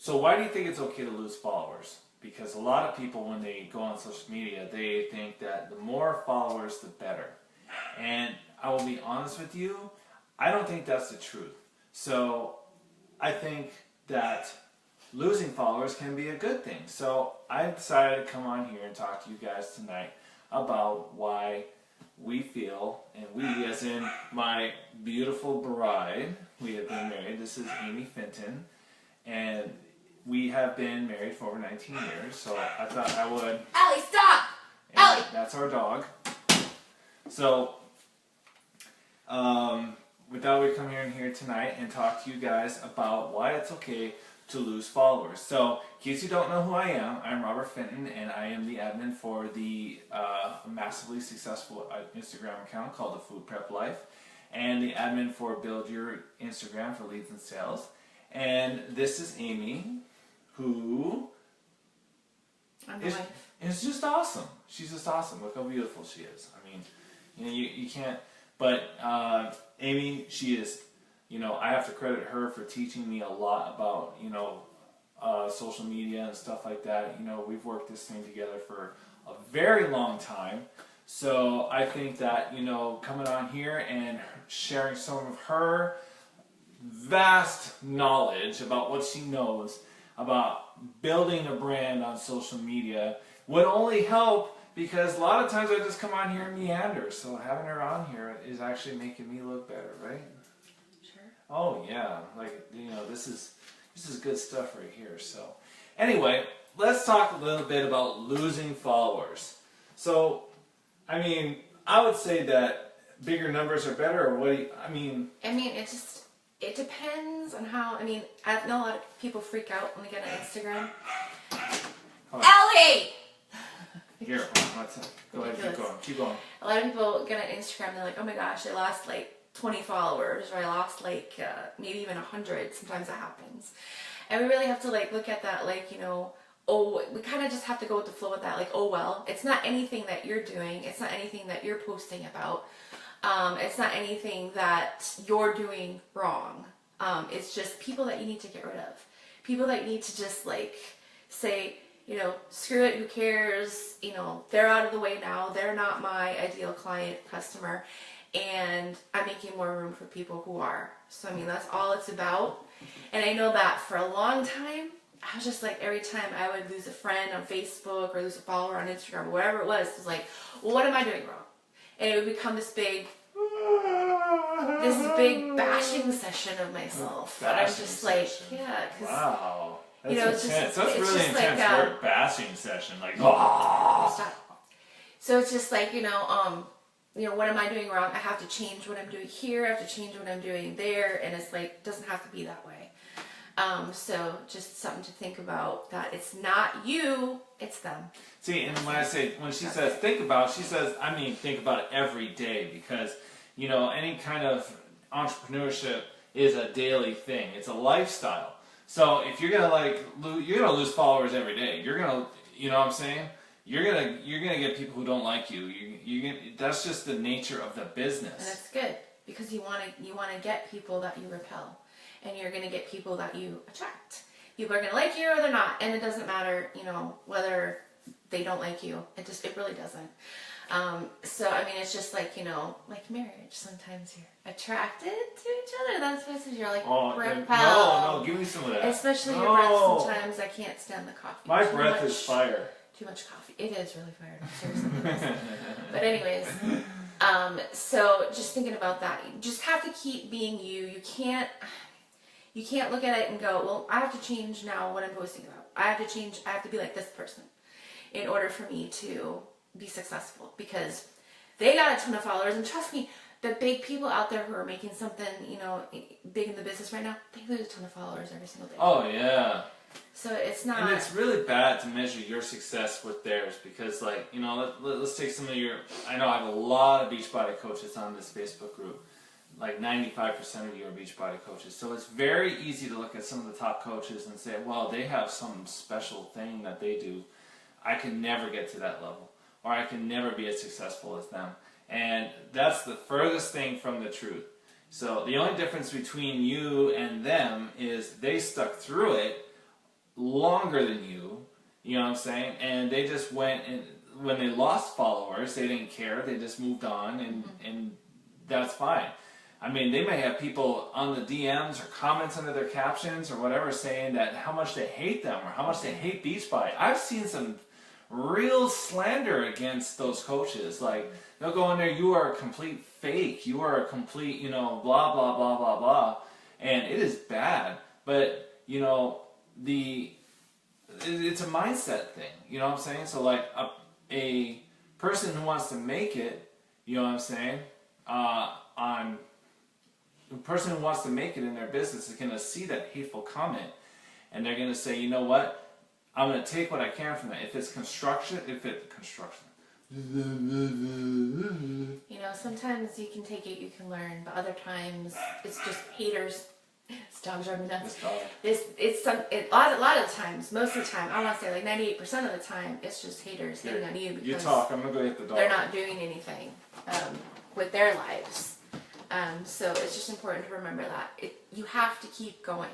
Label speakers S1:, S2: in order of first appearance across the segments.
S1: So why do you think it's okay to lose followers? Because a lot of people, when they go on social media, they think that the more followers, the better. And I will be honest with you, I don't think that's the truth. So I think that losing followers can be a good thing. So I decided to come on here and talk to you guys tonight about why we feel, and we as in my beautiful bride, we have been married. This is Amy Fenton, and we have been married for over 19 years, so I thought I would...
S2: Allie, stop!
S1: Allie! That's our dog. So, we thought we'd come here tonight and talk to you guys about why it's okay to lose followers. So, in case you don't know who I am, I'm Robert Fenton, and I am the admin for the massively successful Instagram account called The Food Prep Life, and the admin for Build Your Instagram for Leads and Sales. And this is Amy, who is just awesome. She's just awesome. Look how beautiful she is. I mean, you know, you can't. But Amy, she is. You know, I have to credit her for teaching me a lot about, you know, social media and stuff like that. You know, we've worked this thing together for a very long time. So I think that, you know, coming on here and sharing some of her vast knowledge about what she knows about building a brand on social media would only help, because a lot of times I just come on here and meander. So having her on here is actually making me look better, right?
S2: Sure.
S1: Oh yeah, like, you know, this is good stuff right here. So anyway, let's talk a little bit about losing followers. So, I mean, I would say that bigger numbers are better, or what do you, I mean,
S2: it depends on how, I mean, I know a lot of people freak out when they get on Instagram. Ellie!
S1: Here, what's that? Go ahead, keep going.
S2: A lot of people get on Instagram, they're like, oh my gosh, I lost like 20 followers, or I lost like maybe even 100. Sometimes that happens. And we really have to like look at that like, you know, oh, we kind of just have to go with the flow with that. Like, oh well, it's not anything that you're doing. It's not anything that you're posting about. It's not anything that you're doing wrong. It's just people that you need to get rid of. People that you need to just like say, you know, screw it, who cares? You know, they're out of the way now. They're not my ideal client, customer. And I'm making more room for people who are. So, I mean, that's all it's about. And I know that for a long time, I was just like, every time I would lose a friend on Facebook or lose a follower on Instagram or whatever it was like, well, what am I doing wrong? And it would become this big bashing session of myself. And I'm just like, yeah, because
S1: wow, that's
S2: you know,
S1: intense.
S2: it's just,
S1: that's
S2: it's
S1: really
S2: just
S1: intense
S2: like,
S1: word, bashing session. Like, oh.
S2: Stop. So it's just like, you know, what am I doing wrong? I have to change what I'm doing here. I have to change what I'm doing there, and it's like, it doesn't have to be that way. So just something to think about, that it's not you, it's them.
S1: See, and when she says think about, she says, I mean, think about it every day, because, you know, any kind of entrepreneurship is a daily thing. It's a lifestyle. So if you're gonna lose followers every day. You're gonna, you know what I'm saying? You're gonna get people who don't like you. That's just the nature of the business.
S2: And that's good, because you wanna get people that you repel. And you're going to get people that you attract. People are going to like you or they're not. And it doesn't matter, you know, whether they don't like you. It really doesn't. So, I mean, it's just like, you know, like marriage. Sometimes you're attracted to each other. That's what you're like, repelled.
S1: No, give me some of that.
S2: Especially your breath. Sometimes I can't stand the coffee.
S1: My breath is fire.
S2: Too much coffee. It is really fire. Seriously. But anyways, so just thinking about that. You just have to keep being you. You can't look at it and go, well, I have to change now what I'm posting about. I have to be like this person in order for me to be successful, because they got a ton of followers. And trust me, the big people out there who are making something, you know, big in the business right now, they lose a ton of followers every single day.
S1: Oh, yeah.
S2: So it's not...
S1: And it's really bad to measure your success with theirs, because, like, you know, let's take some of your... I know I have a lot of Beachbody coaches on this Facebook group. Like 95% of you are Beachbody coaches. So it's very easy to look at some of the top coaches and say, well, they have some special thing that they do. I can never get to that level, or I can never be as successful as them. And that's the furthest thing from the truth. So the only difference between you and them is they stuck through it longer than you. You know what I'm saying? And they just went and when they lost followers, they didn't care. They just moved on, and that's fine. I mean, they may have people on the DMs or comments under their captions or whatever saying that how much they hate them or how much they hate Beachbody. I've seen some real slander against those coaches. Like, they'll go in there, you are a complete fake. You are a complete, you know, blah, blah, blah, blah, blah. And it is bad. But, you know, it's a mindset thing. You know what I'm saying? So, like, a person who wants to make it, you know what I'm saying, the person who wants to make it in their business is going to see that hateful comment, and they're going to say, you know what, I'm going to take what I can from it. If it's construction.
S2: You know, sometimes you can take it, you can learn, but other times it's just haters. This dog's driving me nuts. A lot of times, most of the time, I want to say like 98% of the time, it's just haters hating on you because
S1: you talk. I'm going to go hit the dog.
S2: they're not doing anything with their lives. So it's just important to remember that. You have to keep going.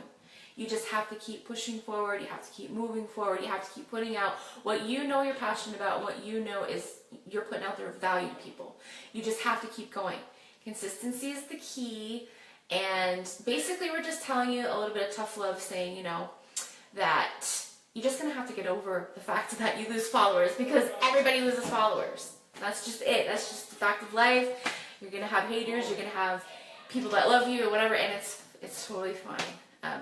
S2: You just have to keep pushing forward. You have to keep moving forward. You have to keep putting out what you know you're passionate about, what you know is you're putting out there value to people. You just have to keep going. Consistency is the key. And basically we're just telling you a little bit of tough love, saying, you know, that you're just going to have to get over the fact that you lose followers, because everybody loses followers. That's just it. That's just the fact of life. You're going to have haters, you're going to have people that love you or whatever, and it's totally fine.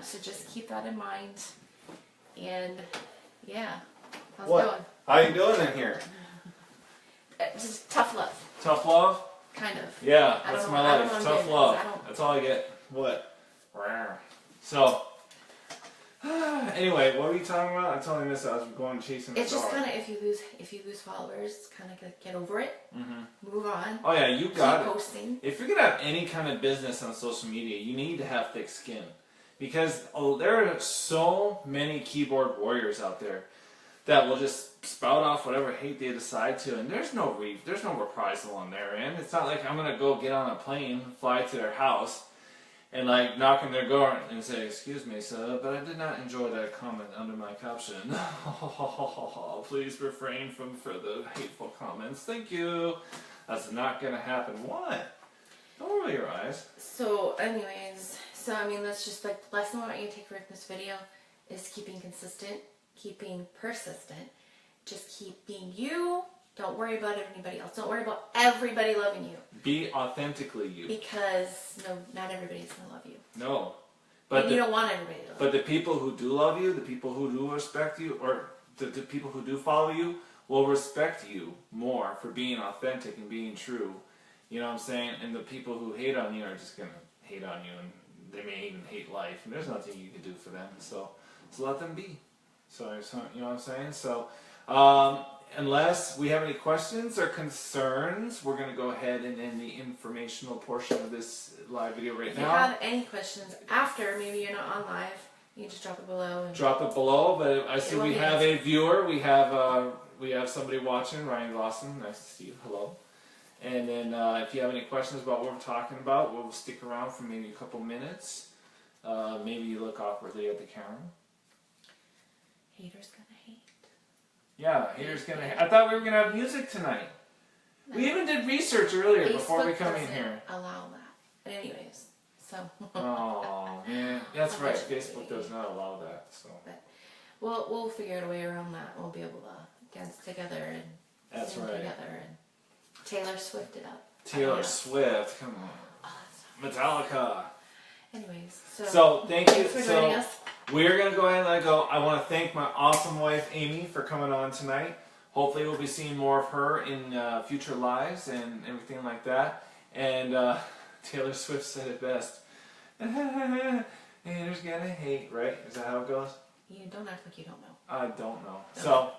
S2: So just keep that in mind. And yeah, how's it going?
S1: How you doing in here?
S2: Just tough love.
S1: Tough love?
S2: Kind of.
S1: Yeah, that's my life. Tough love.
S2: That's
S1: all I get. What? So, anyway, what were you talking about? I totally missed it. I was going chasing the
S2: It's
S1: dog.
S2: just kind of, if you lose followers, kind of get over it. Move on.
S1: Oh yeah, you got
S2: Keep
S1: it.
S2: posting.
S1: If you're gonna have any kind of business on social media, you need to have thick skin, because there are so many keyboard warriors out there that will just spout off whatever hate they decide to, and there's no reprisal on their end. It's not like I'm gonna go get on a plane, fly to their house, and like knock on their door and say, "Excuse me, sir, but I did not enjoy that comment under my caption. Please refrain from further hateful comments. Thank you." That's not gonna happen. What? Don't roll your eyes.
S2: So, anyways, I mean, that's just like the lesson I want you to take from this video is keeping consistent, keeping persistent. Just keep being you. Don't worry about anybody else. Don't worry about everybody loving you.
S1: Be authentically you.
S2: Because no, not everybody's gonna love you.
S1: No.
S2: But you don't want everybody to love you.
S1: But the people who do love you, the people who do respect you, or the people who do follow you, will respect you more for being authentic and being true. You know what I'm saying? And the people who hate on you are just gonna hate on you, and they may even hate life, and there's nothing you can do for them. So let them be. So you know what I'm saying? So unless we have any questions or concerns, we're going to go ahead and end the informational portion of this live video right now.
S2: If you have any questions after, maybe you're not on live, you can just drop it below. And
S1: drop it below, but I see we have a viewer. We have somebody watching, Ryan Lawson. Nice to see you. Hello. And then if you have any questions about what we're talking about, we'll stick around for maybe a couple minutes. Maybe you look awkwardly at the camera.
S2: Haters gonna hate.
S1: Yeah, haters gonna hate. I thought we were gonna have music tonight. No. We even did research earlier before we come in here.
S2: Allow that. But anyways, so.
S1: Oh man, that's right. Facebook does not allow that. So.
S2: But we'll figure out a way around that. We'll be able to dance together and
S1: that's
S2: sing
S1: right.
S2: together and Taylor Swift it up.
S1: Taylor Swift, come on. Oh, Metallica.
S2: Anyways,
S1: so thank you
S2: for joining us.
S1: We're going to go ahead and let go. I want to thank my awesome wife, Amy, for coming on tonight. Hopefully we'll be seeing more of her in future lives and everything like that. And Taylor Swift said it best. Haters gonna hate, right? Is that how it goes?
S2: You don't act like you don't know.
S1: I don't know. So,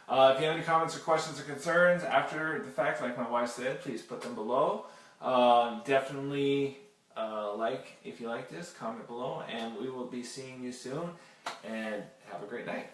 S1: if you have any comments or questions or concerns after the fact, like my wife said, please put them below. Definitely... if you like this, comment below, and we will be seeing you soon, and have a great night.